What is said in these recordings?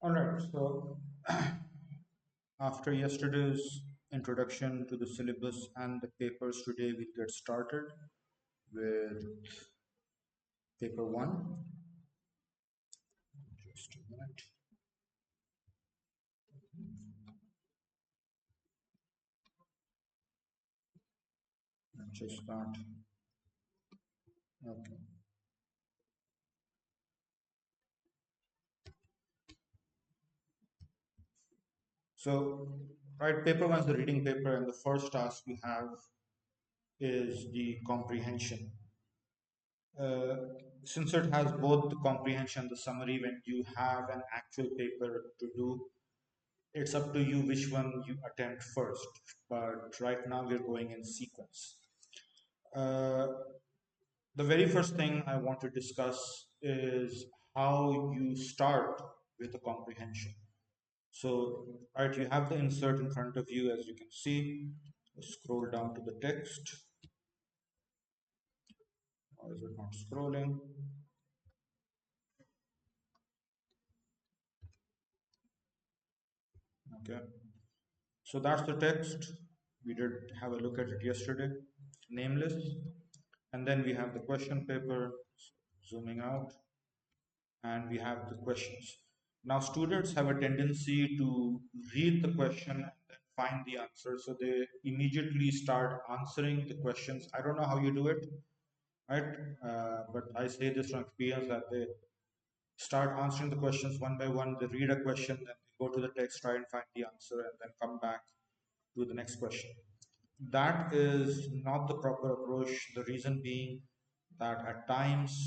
All right, so after yesterday's introduction to the syllabus and the papers, today we'll get started with paper one. Just a minute. Let's just start. Okay. So, right, paper one is the reading paper, and the first task we have is the comprehension. Uh, since it has both the comprehension and the summary, when you have an actual paper to do, it's up to you which one you attempt first. But right now we're going in sequence. Uh, the very first thing I want to discuss is how you start with the comprehension. So, right, you have the insert in front of you, as you can see. Scroll down to the text. Or is it not scrolling? Okay. So that's the text. We did have a look at it yesterday. Nameless. And then we have the question paper. Zooming out. And we have the questions. Now, students have a tendency to read the question and then find the answer. So they immediately start answering the questions. I don't know how you do it, right? But I say this from experience that they start answering the questions one by one. They read a question, then they go to the text, try and find the answer, and then come back to the next question. That is not the proper approach. The reason being that at times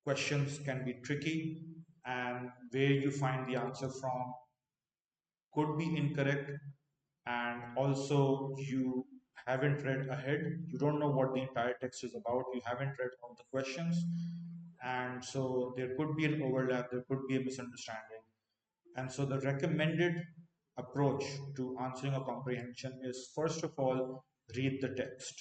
questions can be tricky, and where you find the answer from could be incorrect, and also you haven't read ahead, you don't know what the entire text is about, you haven't read all the questions, and so there could be an overlap, there could be a misunderstanding. And so the recommended approach to answering a comprehension is, first of all, read the text.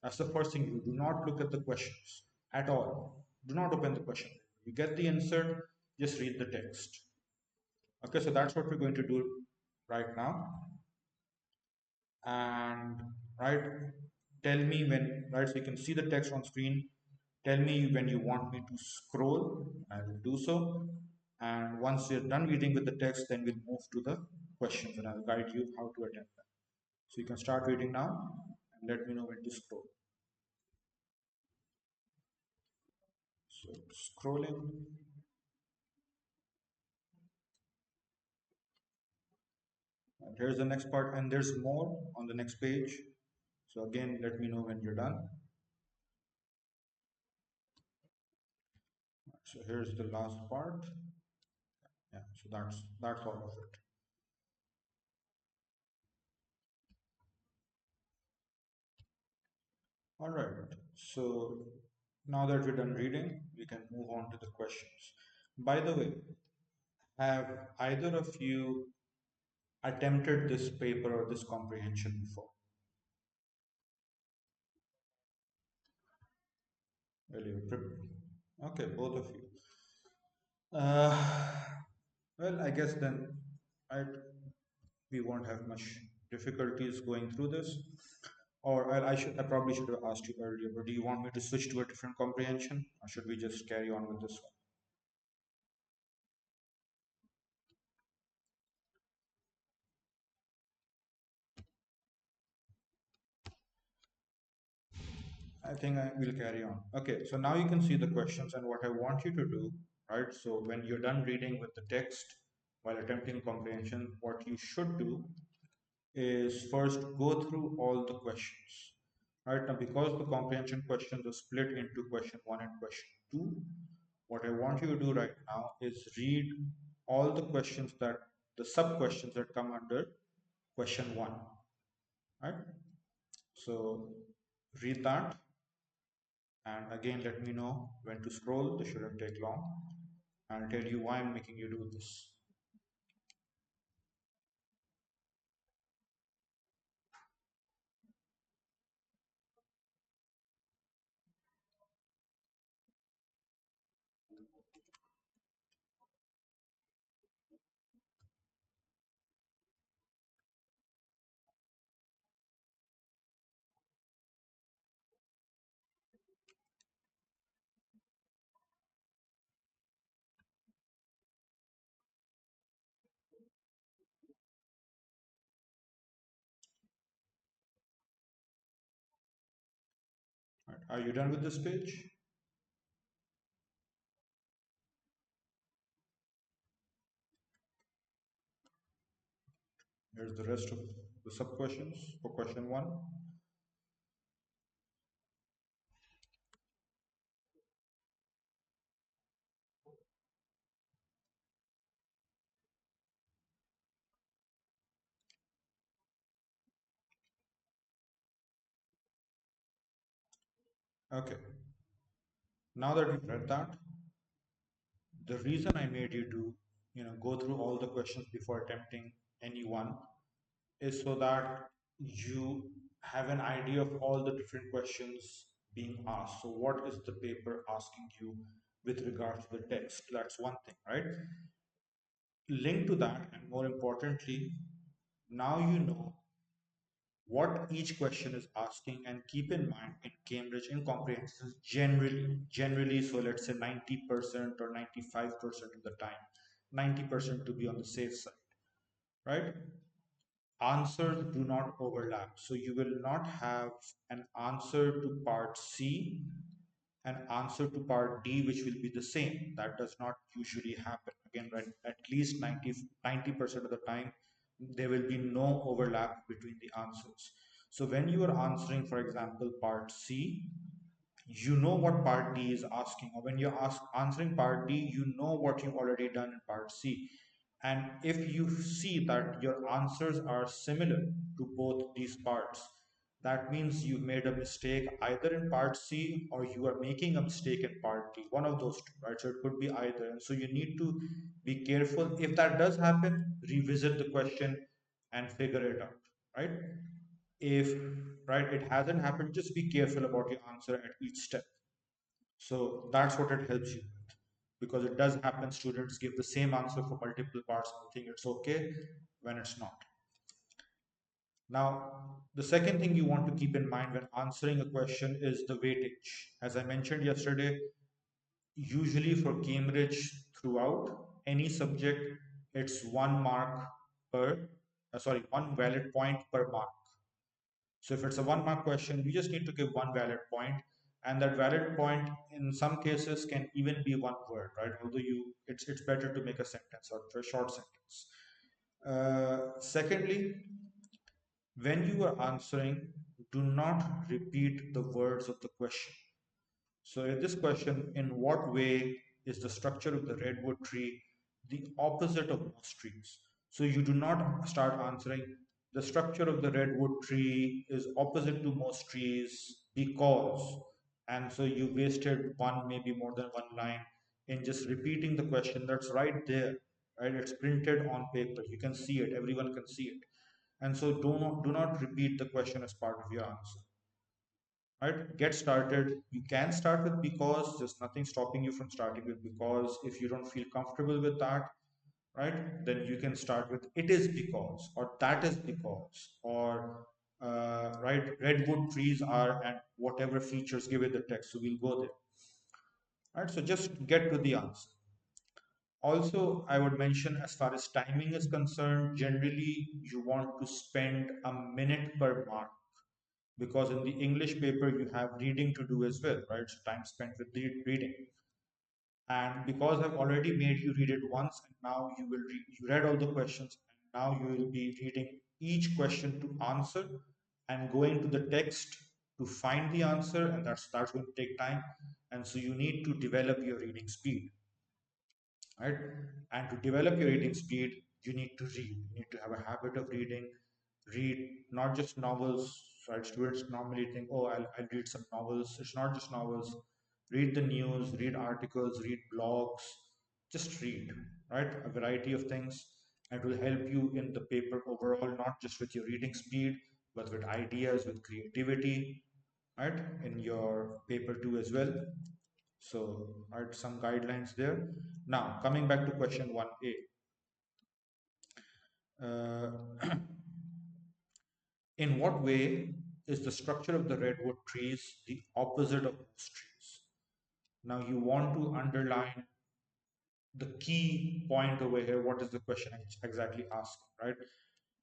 That's the first thing you do. Do not look at the questions at all. Do not open the question. You get the insert, just read the text. Okay, so that's what we're going to do right now. And right, tell me when, right, so you can see the text on screen. Tell me when you want me to scroll, I will do so. And once you're done reading with the text, then we'll move to the questions and I'll guide you how to attempt them. So you can start reading now and let me know when to scroll. So scrolling, and here's the next part, and there's more on the next page. So again, let me know when you're done. So here's the last part. Yeah, so that's all of it. All right. So now that we're done reading, we can move on to the questions. By the way, have either of you attempted this paper or this comprehension before? Really? Okay, both of you. Uh, well, I guess then I we won't have much difficulties going through this. Or I probably should have asked you earlier, but do you want me to switch to a different comprehension, or should we just carry on with this one? I think I will carry on. Okay, so now you can see the questions and what I want you to do, right? So when you're done reading with the text while attempting comprehension, what you should do is first go through all the questions. Right now, because the comprehension questions are split into question one and question two, what I want you to do right now is read all the questions that the sub questions that come under question one, right? So read that and again let me know when to scroll. This shouldn't take long. I'll tell you why I'm making you do this. Are you done with this page? Here's the rest of the sub questions for question one. Okay, now that you've read that, the reason I made you do, go through all the questions before attempting any one is so that you have an idea of all the different questions being asked. So, what is the paper asking you with regards to the text? That's one thing, right? Linked to that, and more importantly, now you know what each question is asking, and keep in mind in Cambridge in comprehension generally, so let's say 90% or 95% of the time, 90% to be on the safe side, right? Answers do not overlap. So you will not have an answer to part C, an answer to part D, which will be the same. That does not usually happen. Again, right, at least 90% of the time, there will be no overlap between the answers. So when you are answering, for example, part C, you know what part D is asking, or when you're answering part D, you know what you've already done in part C. And if you see that your answers are similar to both these parts, that means you made a mistake either in part C or you are making a mistake in part D, one of those two, right? So it could be either. And so you need to be careful. If that does happen, revisit the question and figure it out, right? If right it hasn't happened, just be careful about your answer at each step. So that's what it helps you with, because it does happen students give the same answer for multiple parts and think it's okay when it's not. Now, the second thing you want to keep in mind when answering a question is the weightage. As I mentioned yesterday, usually for Cambridge throughout any subject, it's 1 mark per, one valid point per mark. So if it's a 1 mark question, you just need to give one valid point, and that valid point in some cases can even be one word, right? Although it's better to make a sentence or a short sentence. Secondly, when you are answering, do not repeat the words of the question. So in this question, in what way is the structure of the redwood tree the opposite of most trees? So you do not start answering the structure of the redwood tree is opposite to most trees because, and so you wasted one, maybe more than one line in just repeating the question that's right there, right? It's printed on paper. You can see it. Everyone can see it. And so do not repeat the question as part of your answer. Right, get started. You can start with because there's nothing stopping you from starting with because. If you don't feel comfortable with that, right, then you can start with it is because or that is because or right, redwood trees are and whatever features give it the text, so we'll go there. Right, so just get to the answer. Also, I would mention, as far as timing is concerned, generally you want to spend a minute per mark, because in the English paper you have reading to do as well, right? So time spent with the reading. And because I've already made you read it once, and now you read all the questions, and now you will be reading each question to answer and going to the text to find the answer, and that's going to take time. And so you need to develop your reading speed, right? And to develop your reading speed, you need to read. You need to have a habit of reading. Read not just novels, right? Students normally think, oh, I'll read some novels. It's not just novels. Read the news, read articles, read blogs. Just read, right? A variety of things. And it will help you in the paper overall, not just with your reading speed, but with ideas, with creativity, right? In your paper too as well. So, right, some guidelines there. Now, coming back to question 1A. Uh, in what way is the structure of the redwood trees the opposite of most trees? Now, you want to underline the key point over here. What is the question exactly asking, right?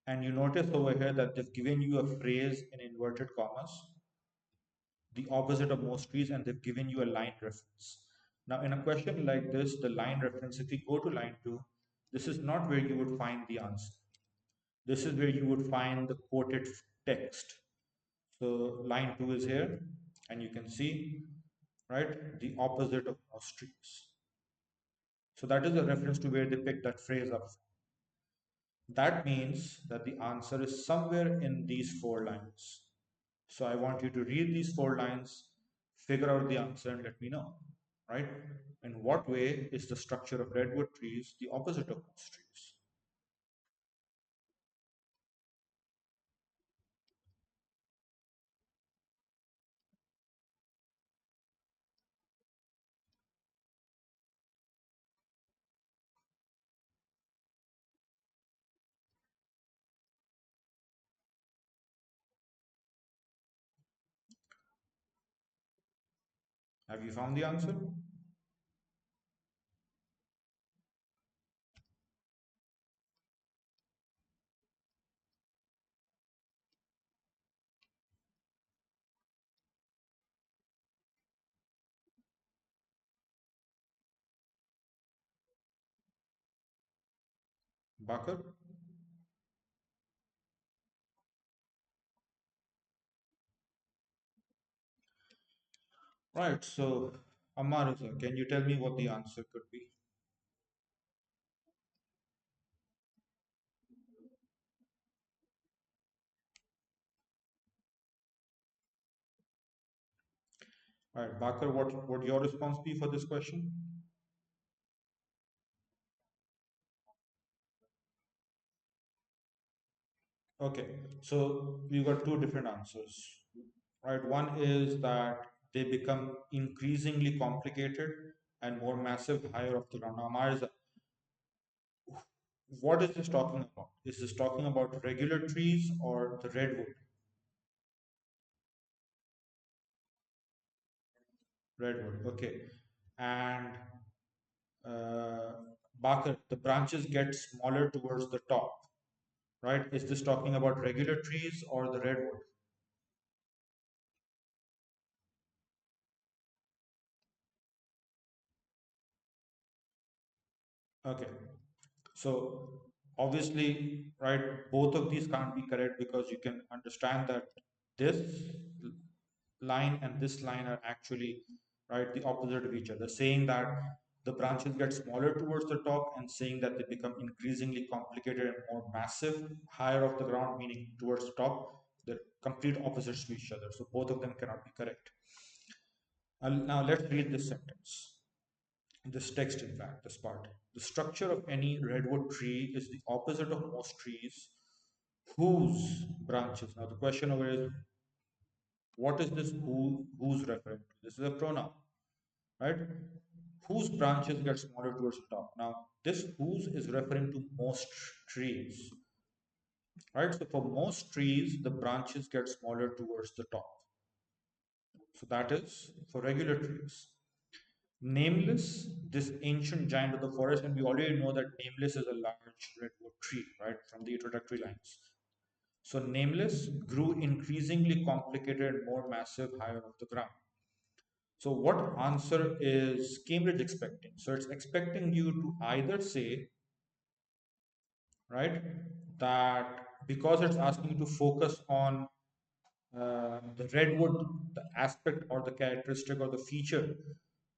And you notice over here that they've given you a phrase in inverted commas. the opposite of most trees, and they've given you a line reference. Now, in a question like this, the line reference, if you go to line 2, this is not where you would find the answer. This is where you would find the quoted text. So line 2 is here, and you can see, right, the opposite of most trees. So that is a reference to where they picked that phrase up. That means that the answer is somewhere in these 4 lines. So I want you to read these 4 lines, figure out the answer, and let me know, right? In what way is the structure of redwood trees the opposite of most trees? Have you found the answer? Bakar? Right, so Amaruza, can you tell me what the answer could be? All right, Bakar, what would your response be for this question? Okay, so we've got two different answers, right? One is that they become increasingly complicated and more massive higher up the ground. Now, Marza, what is this talking about? Is this talking about regular trees or the redwood? Redwood, okay. And uh, Bakar, the branches get smaller towards the top, right? Is this talking about regular trees or the redwood? Okay, so obviously, right, both of these can't be correct because you can understand that this line and this line are actually, right, the opposite of each other, saying that the branches get smaller towards the top and saying that they become increasingly complicated and more massive higher off the ground, meaning towards the top. They're complete opposites to each other. So both of them cannot be correct. Now let's read this sentence. This text, in fact, this part. The structure of any redwood tree is the opposite of most trees whose branches. Now, the question over is what is this who's referring to? This is a pronoun, right? Whose branches get smaller towards the top. Now, this whose is referring to most trees, right? So, for most trees, the branches get smaller towards the top. So, that is for regular trees. Nameless, this ancient giant of the forest, and we already know that Nameless is a large redwood tree, right, from the introductory lines. So, Nameless grew increasingly complicated and more massive higher off the ground. So, what answer is Cambridge expecting? So, it's expecting you to either say, right, that because it's asking you to focus on the redwood, the aspect or the characteristic or the feature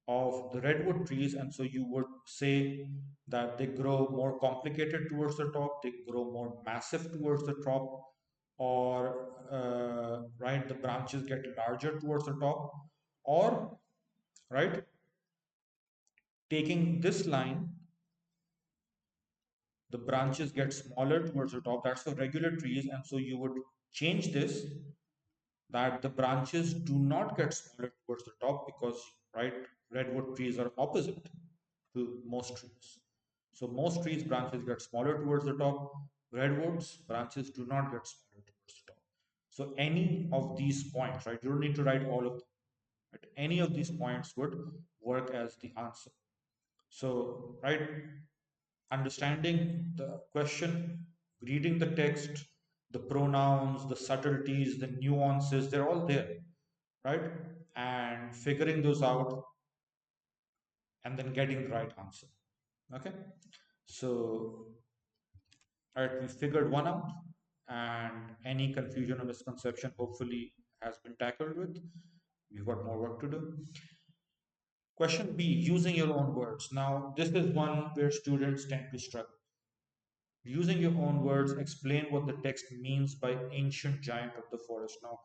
of the redwood trees, and so you would say that they grow more complicated towards the top, they grow more massive towards the top, or right, the branches get larger towards the top, or right, taking this line, the branches get smaller towards the top. That's for regular trees, and so you would change this that the branches do not get smaller towards the top because right, redwood trees are opposite to most trees. So most trees branches get smaller towards the top. Redwoods branches do not get smaller towards the top. So any of these points, right? You don't need to write all of them. Right? Any of these points would work as the answer. So right, understanding the question, reading the text, the pronouns, the subtleties, the nuances, they're all there, right? And figuring those out and then getting the right answer. Okay. So, all right, we figured one out, and any confusion or misconception hopefully has been tackled with. We've got more work to do. Question B, using your own words. Now, this is one where students tend to struggle. Using your own words, explain what the text means by ancient giant of the forest. Now,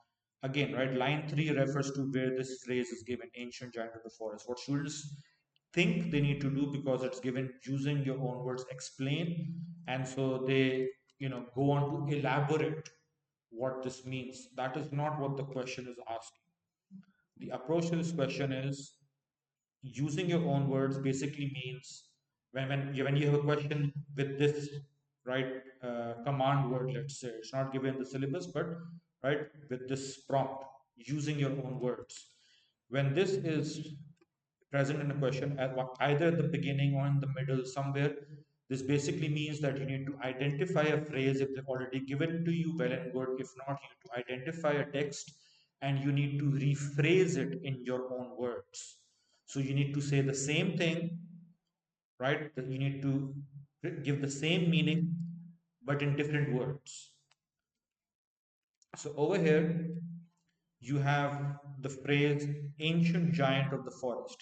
again, right, line 3 refers to where this phrase is given, ancient giant of the forest. What students think they need to do, because it's given using your own words, explain, and so they, go on to elaborate what this means. That is not what the question is asking. The approach to this question is using your own words basically means when you have a question with this, right, command word, let's say it's not given in the syllabus, but right, with this prompt, using your own words, when this is present in a question at either at the beginning or in the middle somewhere, this basically means that you need to identify a phrase if they've already given to you, well and good. If not, you need to identify a text and you need to rephrase it in your own words. So you need to say the same thing, right? You need to give the same meaning but in different words. So over here, you have the phrase ancient giant of the forest.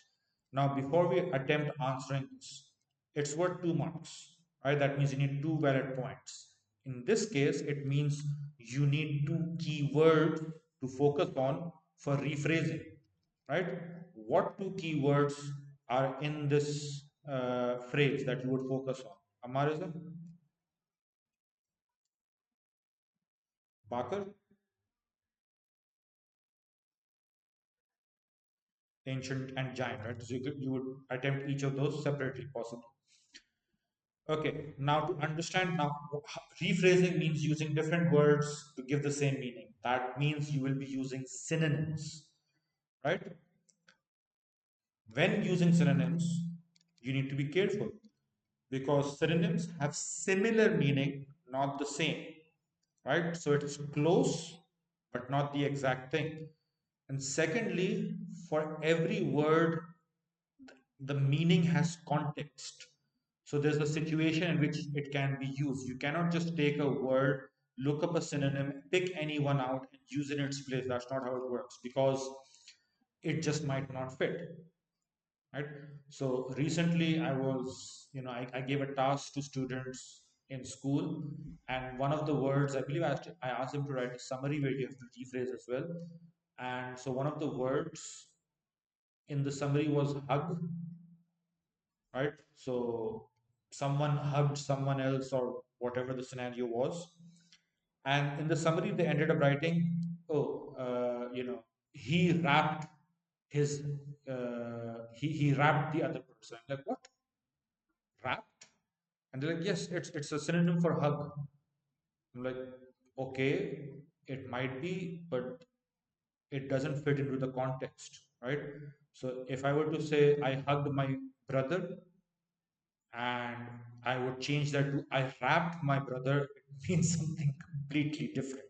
Now, before we attempt answering this, it's worth 2 marks, right? That means you need two valid points. In this case, it means you need two keywords to focus on for rephrasing, right? What two keywords are in this phrase that you would focus on? Amarism, Bakar, ancient and giant, right? So you would attempt each of those separately, possibly. Okay, now to understand, now rephrasing means using different words to give the same meaning. That means you will be using synonyms, right? When using synonyms, you need to be careful because synonyms have similar meaning, not the same, right? So it's close, but not the exact thing. And secondly, for every word, the meaning has context. So there's a situation in which it can be used. You cannot just take a word, look up a synonym, pick any one out, and use it in its place. That's not how it works because it just might not fit, right? So recently, I gave a task to students in school, and one of the words, I believe I asked them to write a summary where you have to rephrase as well. And so one of the words in the summary was hug, right? So someone hugged someone else or whatever the scenario was. And in the summary, they ended up writing, oh, he wrapped his, he wrapped the other person. I'm like, what? Wrapped? And they're like, yes, it's a synonym for hug. I'm like, okay, it might be, but it doesn't fit into the context, right? So if I were to say I hugged my brother, and I would change that to I wrapped my brother, it means something completely different,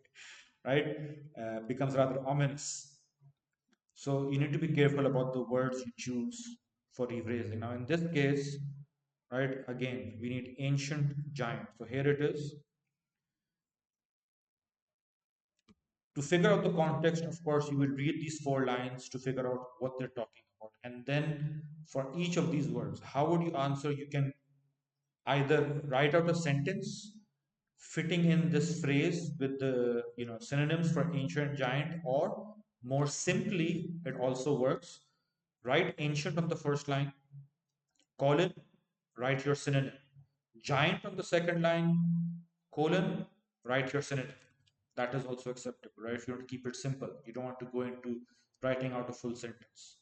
right? Becomes rather ominous. So you need to be careful about the words you choose for rephrasing. Now, in this case, right, again, we need ancient giant. So here it is. To figure out the context, of course, you will read these 4 lines to figure out what they're talking about. And then for each of these words, how would you answer? You can either write out a sentence fitting in this phrase with the synonyms for ancient giant, or more simply, it also works, write ancient on the first line, colon, write your synonym, giant on the second line, colon, write your synonym. That is also acceptable, right? If you want to keep it simple, you don't want to go into writing out a full sentence.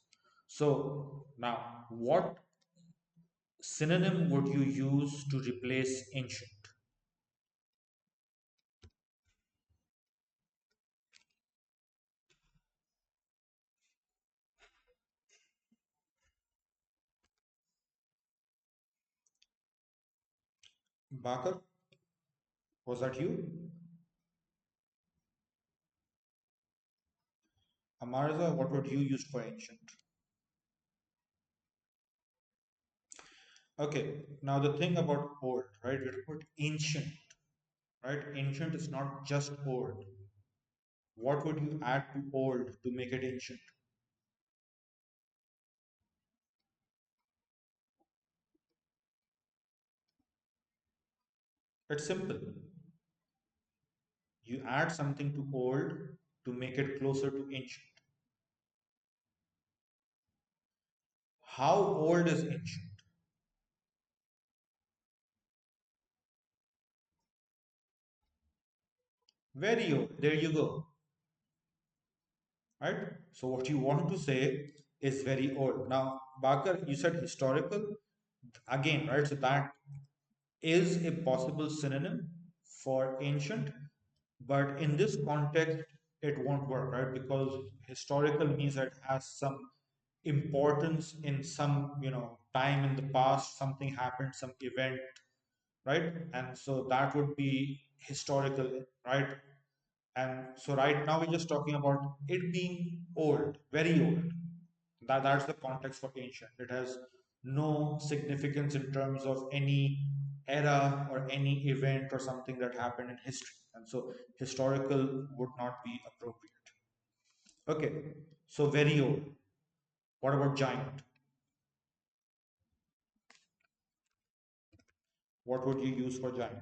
So now, what synonym would you use to replace ancient? Bakar, was that you? Amarza, what would you use for ancient? Okay, now the thing about old, right? We're about ancient, right? Ancient is not just old. What would you add to old to make it ancient? It's simple. You add something to old to make it closer to ancient. How old is ancient? Very old. There you go. Right? So what you want to say is very old. Now, Bakar, you said historical. Again, right? So that is a possible synonym for ancient, but in this context, it won't work, right? Because historical means that it has some importance in some, time in the past, something happened, some event, right? And so that would be historical, right? And so right now we're just talking about it being old, very old. That's the context for ancient. It has no significance in terms of any era or any event or something that happened in history. And so historical would not be appropriate. Okay, so very old. What about giant? What would you use for giant?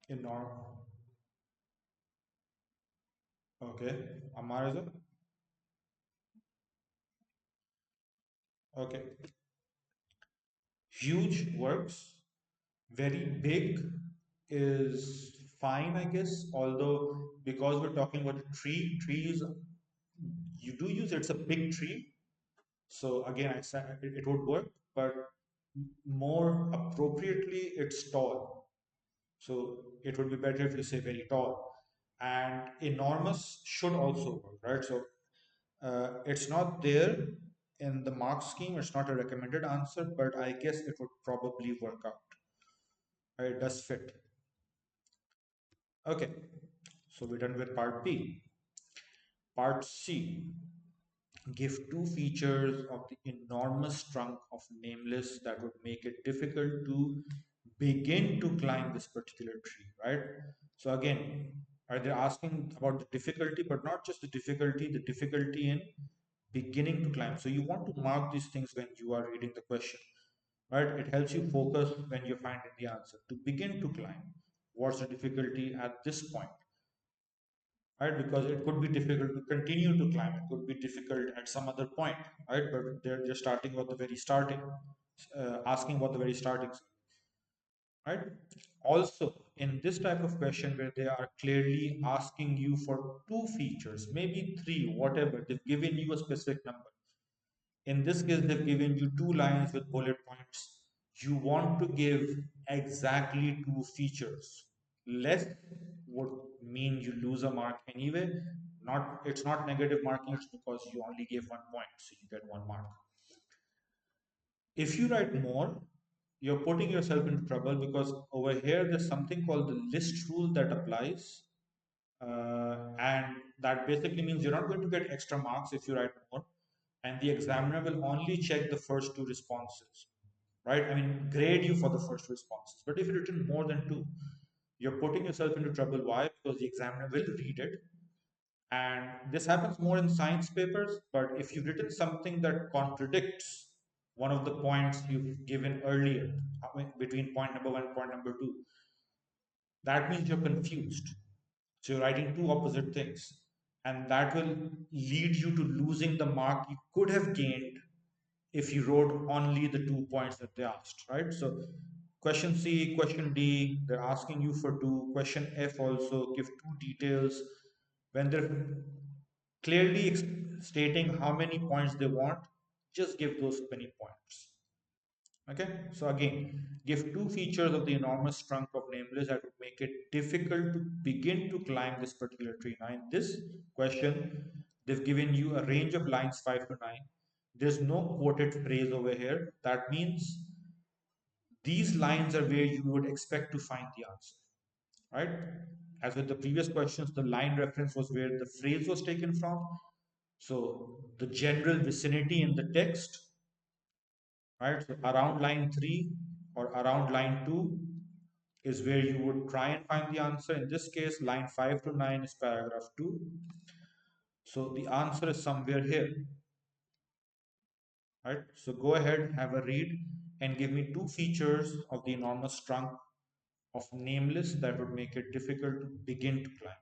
Enormous. Okay. Amar is it? Okay. Huge works. Very big is fine, I guess. Although because we're talking about a tree, trees you do use it's a big tree. So again, I said it would work, but more appropriately, it's tall. So it would be better if you say very tall. And enormous should also work, right? So it's not there in the mark scheme. It's not a recommended answer, but I guess it would probably work out. Right? It does fit. Okay, so we're done with part B. Part C. Give two features of the enormous trunk of nameless that would make it difficult to begin to climb this particular tree, right? So again, are they asking about the difficulty, but not just the difficulty in beginning to climb. So you want to mark these things when you are reading the question, right? It helps you focus when you're finding the answer. To begin to climb, what's the difficulty at this point? Right? Because it could be difficult to continue to climb. It could be difficult at some other point, right? But they're just starting at the very starting, asking about the very starting, right? Also, in this type of question where they are clearly asking you for two features, maybe three, whatever, they've given you a specific number. In this case, they've given you two lines with bullet points. You want to give exactly two features. Less would mean you lose a mark anyway. Not it's not negative marking, it's because you only gave 1 point, so you get 1 mark. If you write more, you're putting yourself into trouble because over here there's something called the list rule that applies. And that basically means you're not going to get extra marks if you write more, and the examiner will only check the first two responses, right? I mean, grade you for the first responses. But if you've written more than two, you're putting yourself into trouble. Why? Because the examiner will read it. And this happens more in science papers, but if you've written something that contradicts one of the points you've given earlier, between point number one and point number two, that means you're confused. So you're writing two opposite things. And that will lead you to losing the mark you could have gained if you wrote only the 2 points that they asked, right? So question C, question D, they're asking you for two. Question F also, give two details. When they're clearly stating how many points they want, just give those many points. Okay, so again, give two features of the enormous trunk of nameless that would make it difficult to begin to climb this particular tree. Now, in this question, they've given you a range of lines 5 to 9. There's no quoted phrase over here. That means these lines are where you would expect to find the answer, right? as with the previous questions, the line reference was where the phrase was taken from. So the general vicinity in the text, right? So around line 3 or around line 2 is where you would try and find the answer. In this case, line 5 to 9 is paragraph 2. So the answer is somewhere here, right? So go ahead, have a read, and give me two features of the enormous trunk of nameless that would make it difficult to begin to climb.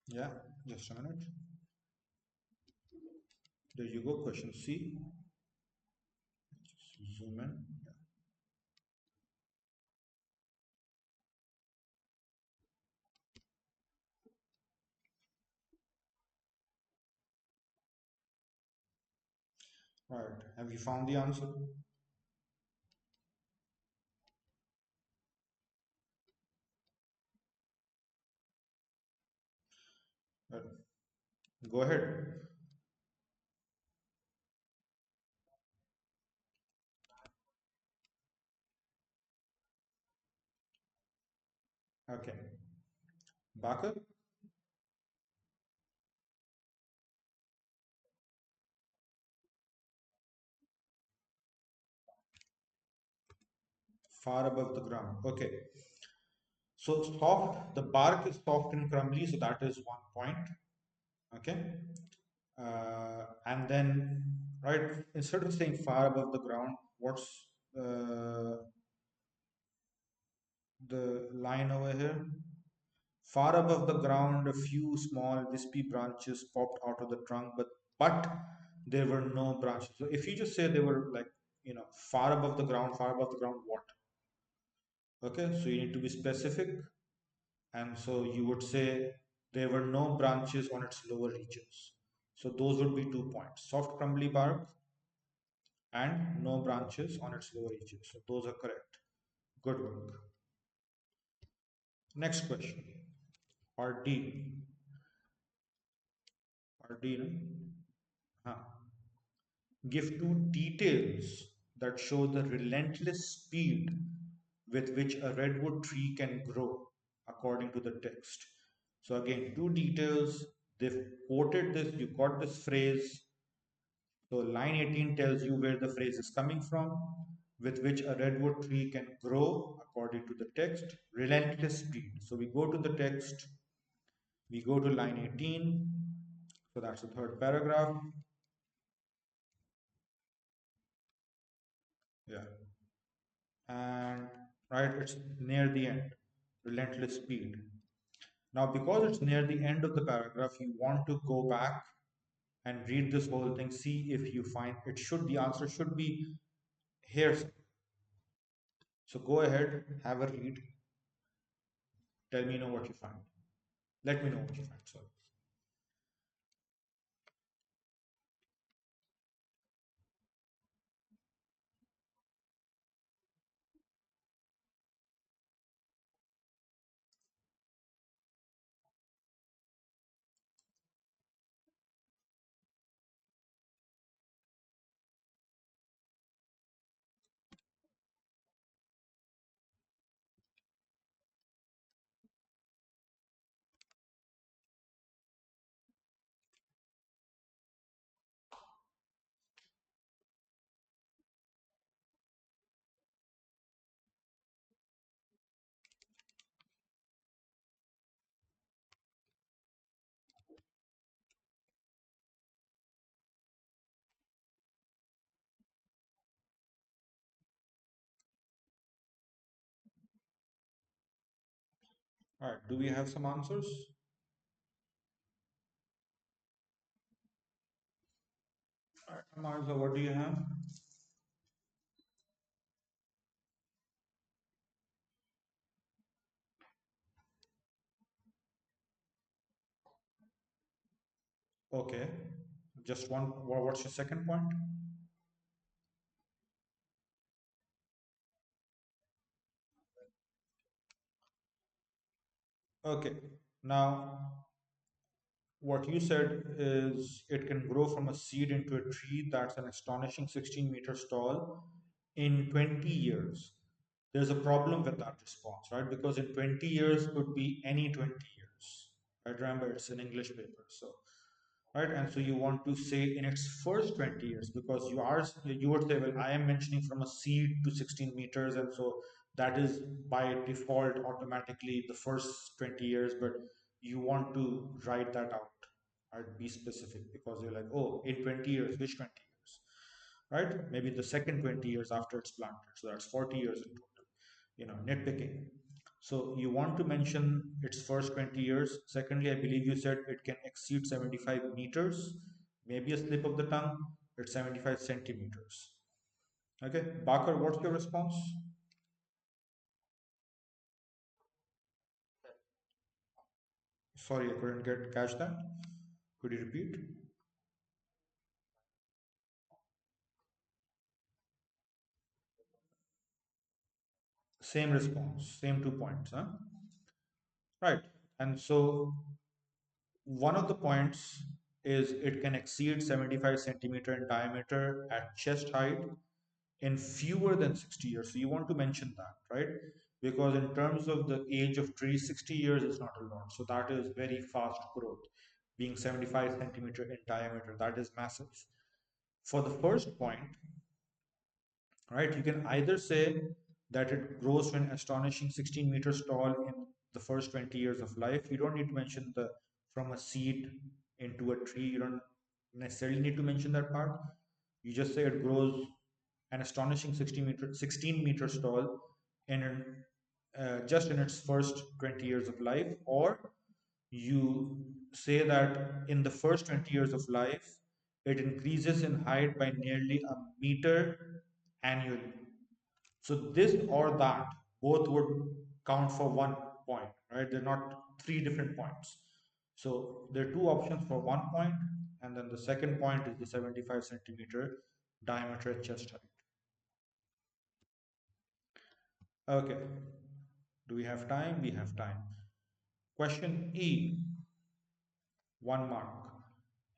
Yeah, just a minute. There you go, question C. Zoom in. Right. Have you found the answer? Right. Go ahead. Okay. Bakar, far above the ground. Okay. So soft, the bark is soft and crumbly, so that is one point. Okay. And then, right, instead of saying far above the ground, what's the line over here? Far above the ground, a few small wispy branches popped out of the trunk, but there were no branches. So if you just say they were like, far above the ground, what? Okay, so you need to be specific, and so you would say there were no branches on its lower reaches. So those would be 2 points: soft, crumbly bark, and no branches on its lower reaches. So those are correct. Good work. Next question. Part D. Part D, no? Huh. Give two details that show the relentless speed with which a redwood tree can grow according to the text. So again, two details. They've quoted this, you got this phrase. So line 18 tells you where the phrase is coming from, with which a redwood tree can grow according to the text. Relentless speed. So we go to the text, we go to line 18. So that's the third paragraph. Yeah. And right, it's near the end. Relentless speed. Now, because it's near the end of the paragraph, you want to go back and read this whole thing, see if you find the answer should be here. So go ahead, have a read, tell me know what you find. Let me know what you find. Sorry. All right, do we have some answers? All right, Marza, what do you have? Okay. Just one. What's your second point? Okay. Now, what you said is it can grow from a seed into a tree that's an astonishing 16 meters tall in 20 years. There's a problem with that response, right? Because in 20 years could be any 20 years. Right? Remember, it's an English paper. So, right? And so you want to say in its first 20 years, because you would say, well, I am mentioning from a seed to 16 meters, and so that is by default automatically the first 20 years, but you want to write that out, right? Be specific, because you're like, oh, in 20 years, which 20 years? Right? Maybe the second 20 years after it's planted. So that's 40 years in total, nitpicking. So you want to mention its first 20 years. Secondly, I believe you said it can exceed 75 meters, maybe a slip of the tongue, it's 75 centimeters. Okay, Bakar, what's your response? Sorry, I couldn't get catch that. Could you repeat? Same response, same 2 points, huh? Right. And so one of the points is it can exceed 75 centimeter in diameter at chest height in fewer than 60 years. So you want to mention that, right? Because in terms of the age of tree, 60 years is not a lot. So that is very fast growth. Being 75 centimeter in diameter, that is massive. For the first point, right, you can either say that it grows to an astonishing 16 meters tall in the first 20 years of life. You don't need to mention the from a seed into a tree. You don't necessarily need to mention that part. You just say it grows an astonishing 16 meters tall in just in its first 20 years of life, or you say that in the first 20 years of life, it increases in height by nearly a meter annually. So this or that, both would count for 1 point, right? They're not three different points. So there are two options for 1 point, and then the second point is the 75 centimeter diameter at chest height. Okay, do we have time? We have time. Question E, 1 mark.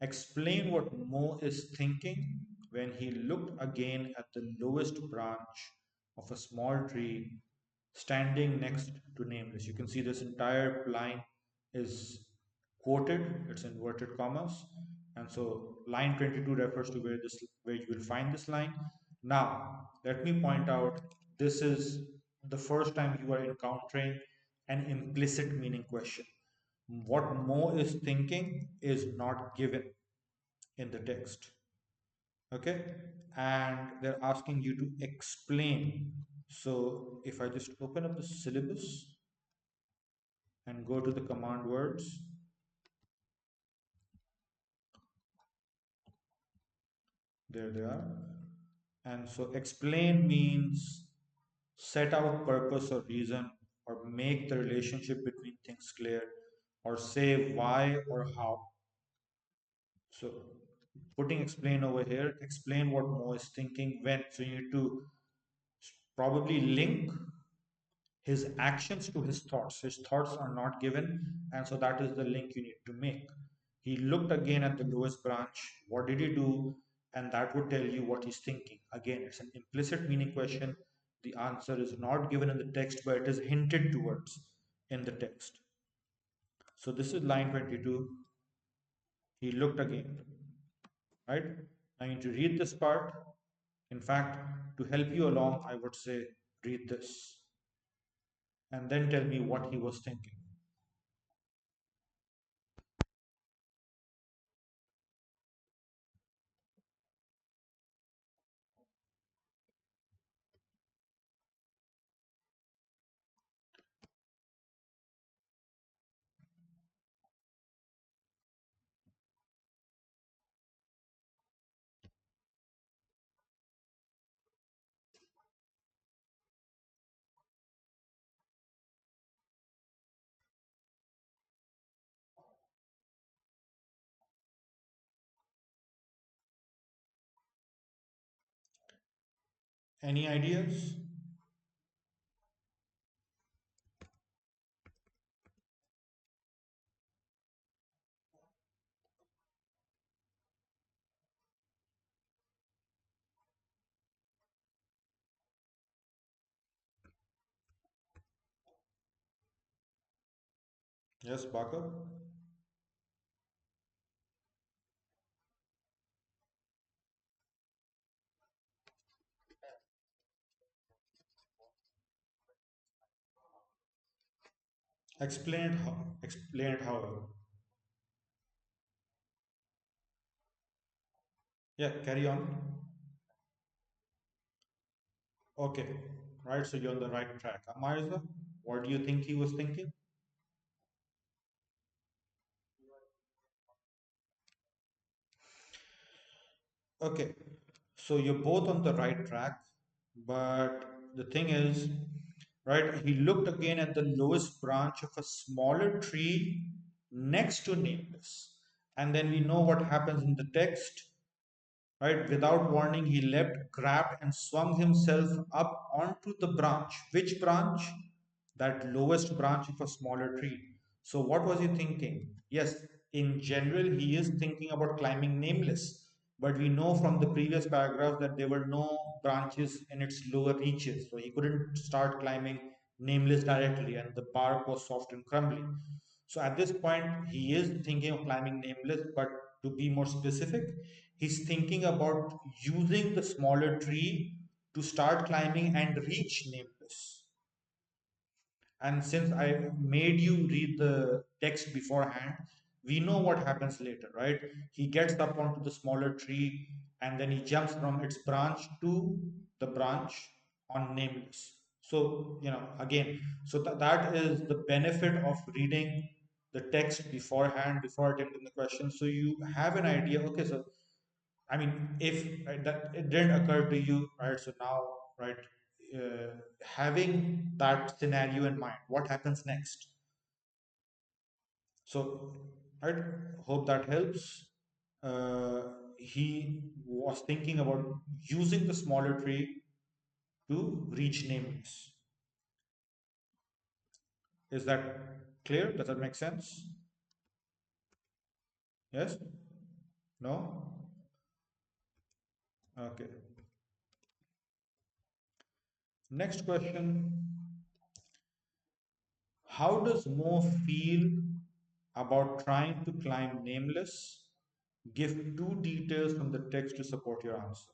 Explain what Mo is thinking when he looked again at the lowest branch of a small tree standing next to nameless. You can see this entire line is quoted, it's inverted commas. And so line 22 refers to where you will find this line. Now, let me point out this is the first time you are encountering an implicit meaning question. What Mo is thinking is not given in the text. Okay, and they're asking you to explain. So if I just open up the syllabus and go to the command words, there they are. And so explain means set out purpose or reason, or make the relationship between things clear, or say why or how. So putting explain over here, explain what Mo is thinking when. So you need to probably link his actions to his thoughts. His thoughts are not given, and so that is the link you need to make. He looked again at the lowest branch. What did he do? And that would tell you what he's thinking. Again, it's an implicit meaning question. The answer is not given in the text, but it is hinted towards in the text. So this is line 22. He looked again, right? Now you need to read this part. In fact, to help you along, I would say read this and then tell me what he was thinking. Any ideas? Yes, Baka. Explain it how. Explain it how. Yeah, carry on. Okay, right. So you're on the right track. Amarza, what do you think he was thinking? Okay, so you're both on the right track, but the thing is, right, he looked again at the lowest branch of a smaller tree next to nameless. And then we know what happens in the text, right? Without warning, he leapt, grabbed, and swung himself up onto the branch. Which branch? That lowest branch of a smaller tree. So, what was he thinking? Yes, in general, he is thinking about climbing nameless. But we know from the previous paragraph that there were no branches in its lower reaches. So, he couldn't start climbing nameless directly, and the bark was soft and crumbly. So, at this point, he is thinking of climbing nameless, but to be more specific, he's thinking about using the smaller tree to start climbing and reach nameless. And since I made you read the text beforehand, we know what happens later, right? He gets up onto the smaller tree and then he jumps from its branch to the branch on nameless. So, again, so that is the benefit of reading the text beforehand before attempting the question. So you have an idea, okay, so I mean, if right, that it didn't occur to you, right? So now, right, having that scenario in mind, what happens next? So, right, hope that helps. Uh, he was thinking about using the smaller tree to reach nameless. Is that clear? Does that make sense? Yes? No? Okay. Next question. How does Mo feel about trying to climb nameless? Give two details from the text to support your answer.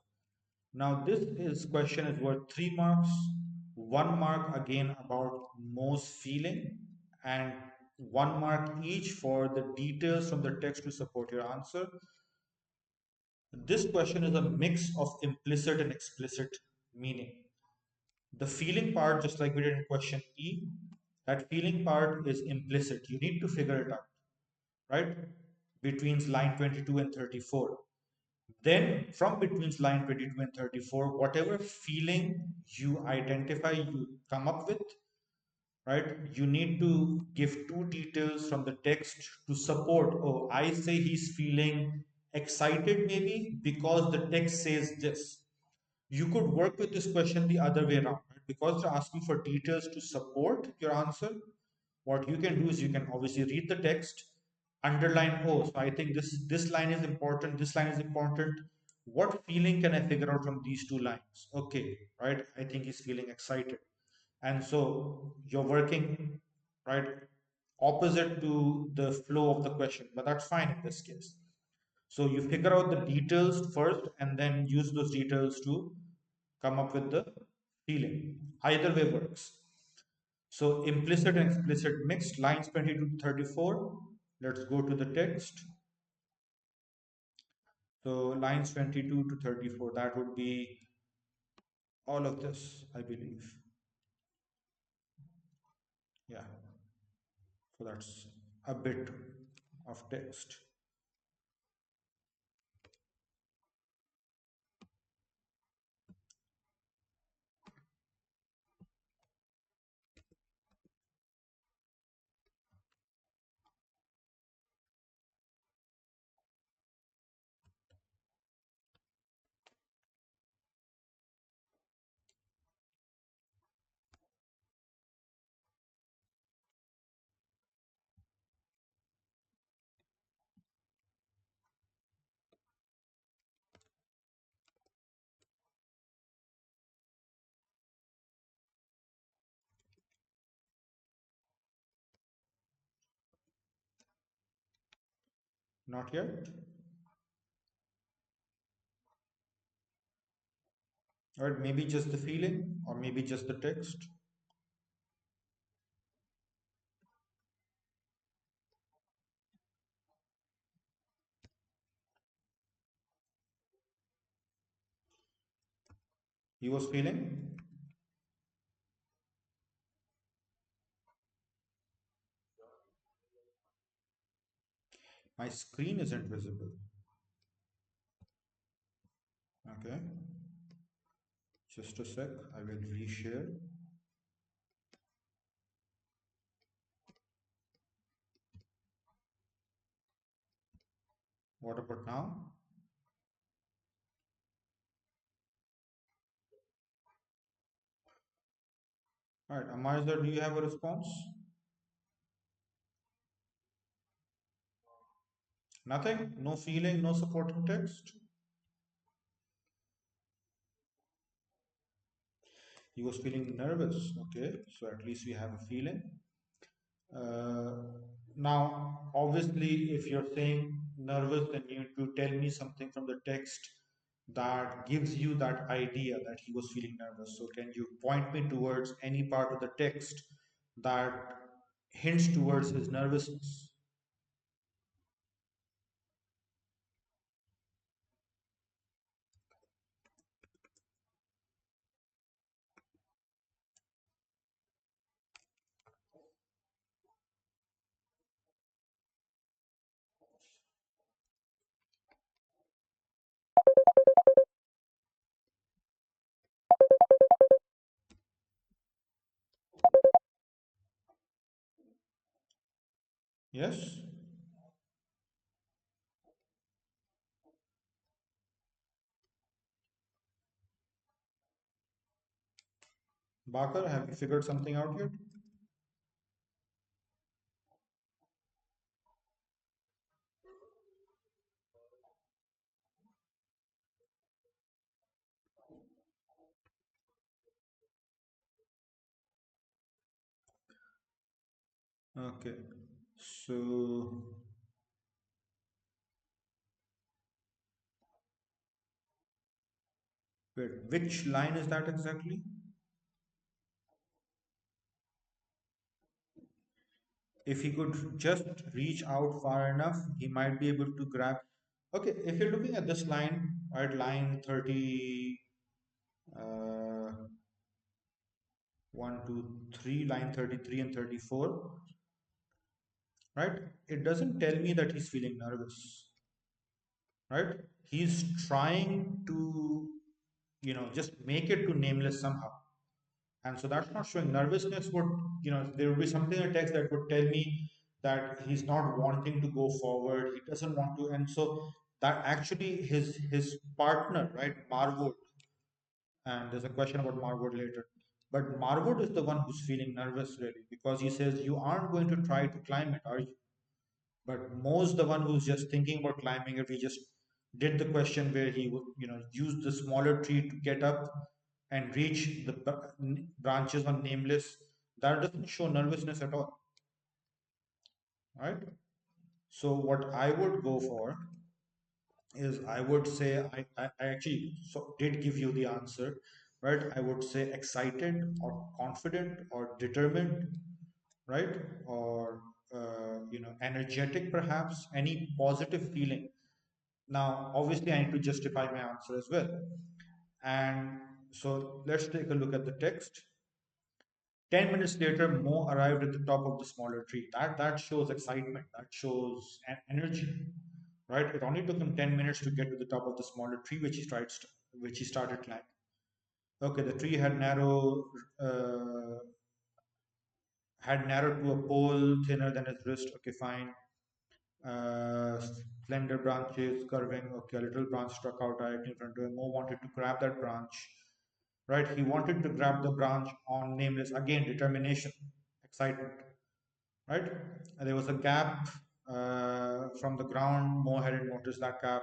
Now, this is question is worth 3 marks. 1 mark again about Mo's feeling, and 1 mark each for the details from the text to support your answer. This question is a mix of implicit and explicit meaning. The feeling part, just like we did in question E, that feeling part is implicit. You need to figure it out, right? Between line 22 and 34. Then, from between line 22 and 34, whatever feeling you identify, you come up with, right? You need to give two details from the text to support. Oh, I say he's feeling excited, maybe because the text says this. You could work with this question the other way around, right? Because they're asking for details to support your answer. What you can do is you can obviously read the text, underline, oh, so I think this line is important, this line is important. What feeling can I figure out from these two lines? Okay, right, I think he's feeling excited. And so you're working, right, opposite to the flow of the question, but that's fine in this case. So you figure out the details first and then use those details to come up with the feeling. Either way works. So implicit and explicit mixed, lines 22 to 34. Let's go to the text. So lines 22 to 34, that would be all of this, I believe. Yeah, so that's a bit of text. Not yet. Or maybe just the feeling, or maybe just the text. He was feeling. My screen isn't visible. Okay, just a sec. I will reshare. What about now? All right, Amariza, do you have a response? Nothing? No feeling, no supporting text? He was feeling nervous. Okay, so at least we have a feeling. Uh, Now, obviously, if you're saying nervous, then you need to tell me something from the text that gives you that idea that he was feeling nervous. So, can you point me towards any part of the text that hints towards his nervousness? Yes? Bakar, have you figured something out yet? Okay. So, wait, which line is that exactly? If he could just reach out far enough, he might be able to grab. Okay, if you're looking at this line, right, line 30, 1, 2, 3, line 33 and 34, right? It doesn't tell me that he's feeling nervous, right? He's trying to, just make it to nameless somehow. And so that's not showing nervousness. Would, there would be something in the text that would tell me that he's not wanting to go forward, he doesn't want to. And so that actually his partner, right, Marwood, and there's a question about Marwood later, but Marwood is the one who's feeling nervous really, because he says you aren't going to try to climb it, are you? But Mo's the one who's just thinking about climbing it. We just did the question where he would, use the smaller tree to get up and reach the branches on nameless. That doesn't show nervousness at all, right? So what I would go for is, I would say, I actually did give you the answer, right? I would say excited or confident or determined, right? Or energetic, perhaps any positive feeling. Now, obviously, I need to justify my answer as well. And so let's take a look at the text. 10 minutes later, Mo arrived at the top of the smaller tree. That shows excitement. That shows energy, right? It only took him 10 minutes to get to the top of the smaller tree, which he started climbing. Okay, the tree uh, had narrowed to a pole thinner than his wrist. Okay, fine. Slender branches curving. Okay, a little branch struck out directly in front of him. Mo wanted to grab that branch, right? He wanted to grab the branch on nameless. Again, determination, excitement, right? And there was a gap from the ground. Mo hadn't noticed that gap.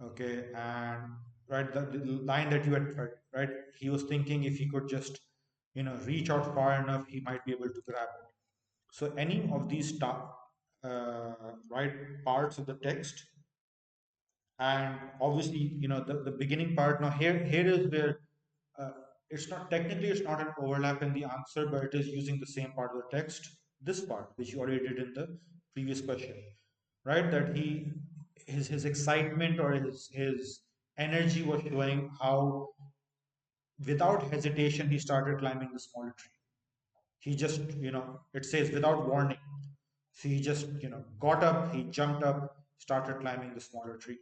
Okay, and right, the line that you had read, right? He was thinking if he could just, reach out far enough, he might be able to grab it. So any of these stuff. write parts of the text, and obviously, the beginning part. Now here is where uh, it's not technically, it's not an overlap in the answer, but it is using the same part of the text, this part which you already did in the previous question, right? That his excitement or his energy was showing how without hesitation he started climbing the smaller tree. He just, it says without warning. So he just, got up, he jumped up, started climbing the smaller tree.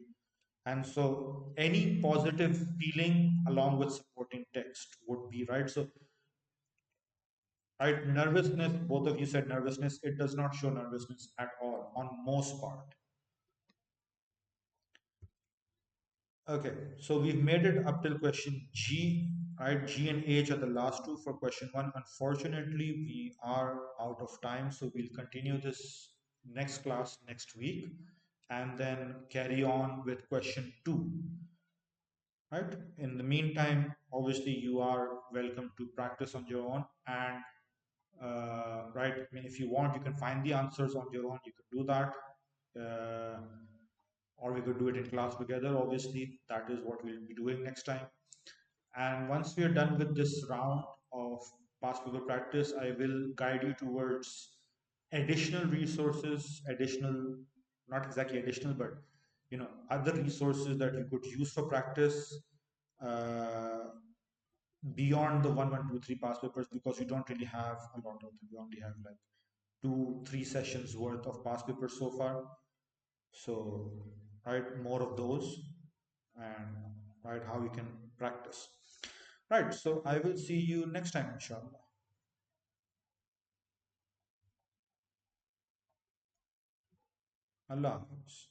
And so any positive feeling along with supporting text would be right. So, right, nervousness, both of you said nervousness, it does not show nervousness at all on most part. Okay, so we've made it up till question G, right? G and H are the last two for question one. Unfortunately, we are out of time, so we'll continue this next class next week and then carry on with question two, right? In the meantime, obviously, you are welcome to practice on your own, and right, I mean, if you want, you can find the answers on your own, you can do that. Uh, or we could do it in class together. Obviously, that is what we'll be doing next time. And once we are done with this round of past paper practice, I will guide you towards additional resources, additional, not exactly additional, but other resources that you could use for practice uh, beyond the 1, 1, 2, 3 past papers, because you don't really have a lot of them. You only have like 2, 3 sessions worth of past papers so far. So, right, more of those, and right, how you can practice. Right, so I will see you next time, inshallah. Allah Hafiz.